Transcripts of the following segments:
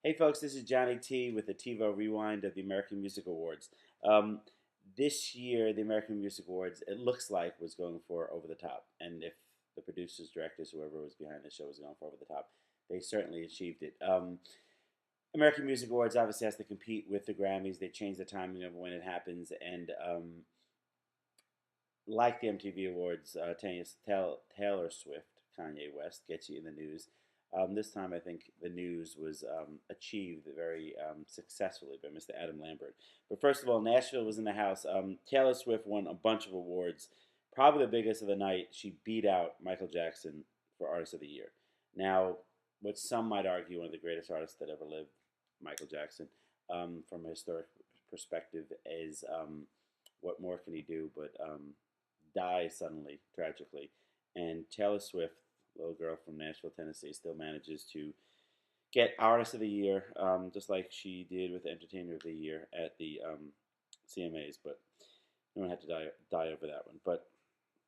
Hey folks, this is Johnny T with the Tivo Rewind of the American Music Awards. Um, this year, the American Music Awards, it looks like, was going for Over the Top. And if the producers, directors, whoever was behind the show was going for Over the Top, they certainly achieved it. American Music Awards obviously has to compete with the Grammys. They change the timing of when it happens. And like the MTV Awards, Taylor Swift, Kanye West gets you in the news. This time, I think the news was achieved very successfully by Mr. Adam Lambert. But first of all, Nashville was in the house. Taylor Swift won a bunch of awards. Probably the biggest of the night. She beat out Michael Jackson for Artist of the Year. Now, what some might argue one of the greatest artists that ever lived, Michael Jackson, from a historic perspective, is what more can he do but die suddenly, tragically. And Taylor Swift, little girl from Nashville, Tennessee, still manages to get Artist of the Year, just like she did with Entertainer of the Year at the CMAs. But no one had to die over that one. But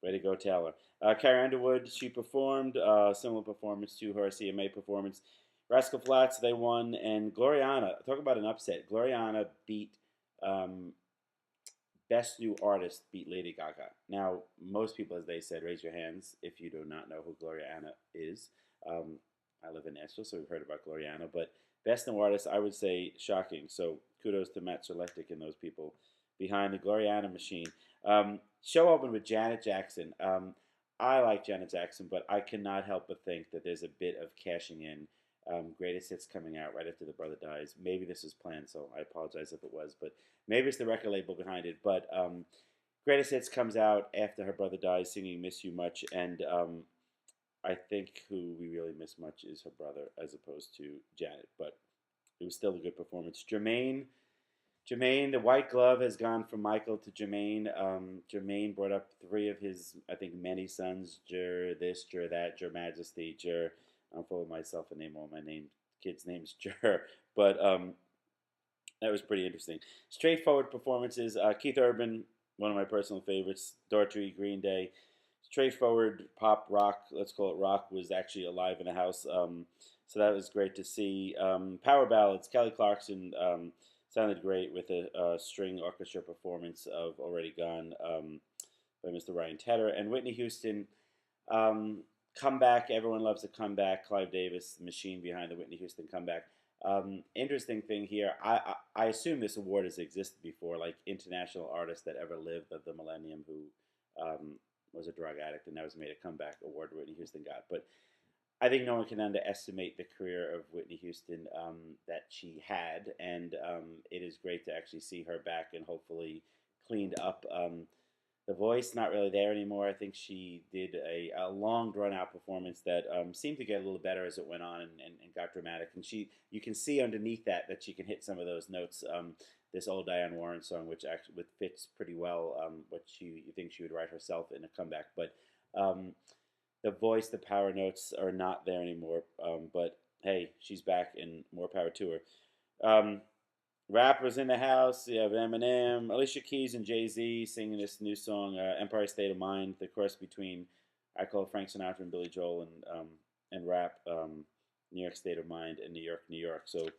way to go, Taylor. Carrie Underwood, she performed similar performance to her CMA performance. Rascal Flatts, they won, and Gloriana, talk about an upset. Gloriana beat Best New Artist beat Lady Gaga. Now, most people, as they said, raise your hands if you do not know who Gloriana is. I live in Nashville, so we've heard about Gloriana. But Best New Artist, I would say, shocking. So kudos to Matt Serletic and those people behind the Gloriana machine. Show opened with Janet Jackson. I like Janet Jackson, but I cannot help but think that there's a bit of cashing in. Greatest hits coming out right after the brother dies. Maybe this was planned, so I apologize if it was, but maybe it's the record label behind it. But Greatest Hits comes out after her brother dies, singing "Miss You Much," and I think who we really miss much is her brother, as opposed to Janet. But it was still a good performance. Jermaine, the white glove has gone from Michael to Jermaine. Jermaine brought up three of his, I think, many sons: Jer this, Jer that, Jer Majesty, Jer. I'm full of myself and name all my kids' names Jer. But that was pretty interesting. Straightforward performances. Keith Urban, one of my personal favorites. Daughtry, Green Day. Straightforward pop rock, let's call it rock, was actually alive in the house. So that was great to see. Power ballads. Kelly Clarkson sounded great with a string orchestra performance of "Already Gone" by Mr. Ryan Tedder. And Whitney Houston. Comeback. Everyone loves a comeback. Clive Davis, the machine behind the Whitney Houston comeback. Interesting thing here. I assume this award has existed before, like international artist that ever lived of the millennium who was a drug addict and that was made a comeback award Whitney Houston got. But I think no one can underestimate the career of Whitney Houston that she had, and it is great to actually see her back and hopefully cleaned up. The voice not really there anymore. I think she did a long drawn out performance that seemed to get a little better as it went on and got dramatic. And you can see underneath that she can hit some of those notes. This old Diane Warren song, which actually fits pretty well what you think she would write herself in a comeback. But the voice, the power notes are not there anymore. But hey, she's back and more power to her. Rappers in the house. You have Eminem, Alicia Keys, and Jay-Z singing this new song, "Empire State of Mind." The chorus between, I call it Frank Sinatra and Billy Joel, and rap, "New York State of Mind" and "New York, New York." So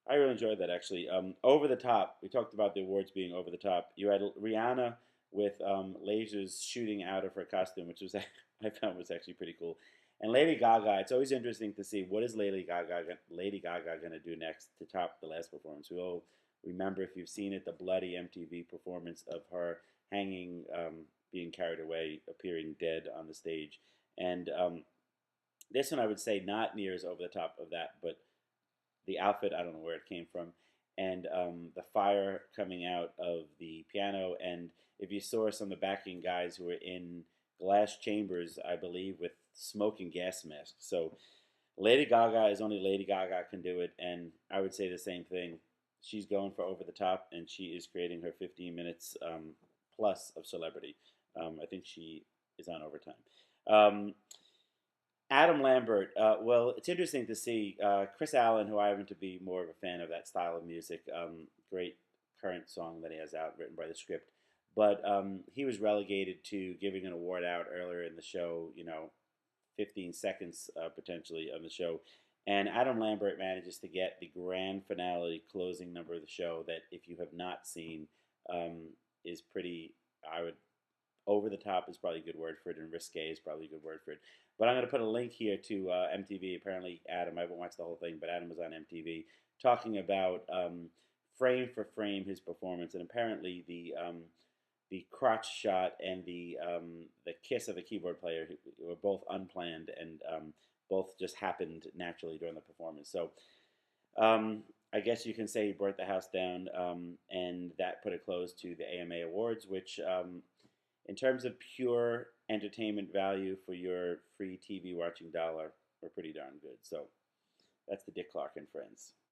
I really enjoyed that actually. Over the top. We talked about the awards being over the top. You had Rihanna with lasers shooting out of her costume, which was I found was actually pretty cool. And Lady Gaga, it's always interesting to see what is Lady Gaga going to do next to top the last performance. We all remember, if you've seen it, the bloody MTV performance of her hanging, being carried away, appearing dead on the stage. And this one I would say not near as over the top of that, but the outfit, I don't know where it came from, and the fire coming out of the piano. And if you saw some of the backing guys who were in glass chambers, I believe, with smoke and gas masks. So Lady Gaga is only Lady Gaga can do it, and I would say the same thing. She's going for over the top, and she is creating her 15 minutes plus of celebrity. I think she is on overtime. Adam Lambert. Well, it's interesting to see Chris Allen, who I happen to be more of a fan of that style of music. Great current song that he has out, written by the script. But he was relegated to giving an award out earlier in the show. 15 seconds potentially of the show, And Adam Lambert manages to get the grand finale closing number of the show that, if you have not seen, is pretty. I would over the top is probably a good word for it, and risque is probably a good word for it. But I'm going to put a link here to MTV. Apparently, Adam, I haven't watched the whole thing, but Adam was on MTV talking about frame for frame his performance, and apparently the crotch shot and the kiss of the keyboard player were both unplanned and both just happened naturally during the performance. So I guess you can say he brought the house down, and that put a close to the AMA Awards, which, in terms of pure entertainment value for your free TV watching dollar, were pretty darn good. So that's the Dick Clark and Friends.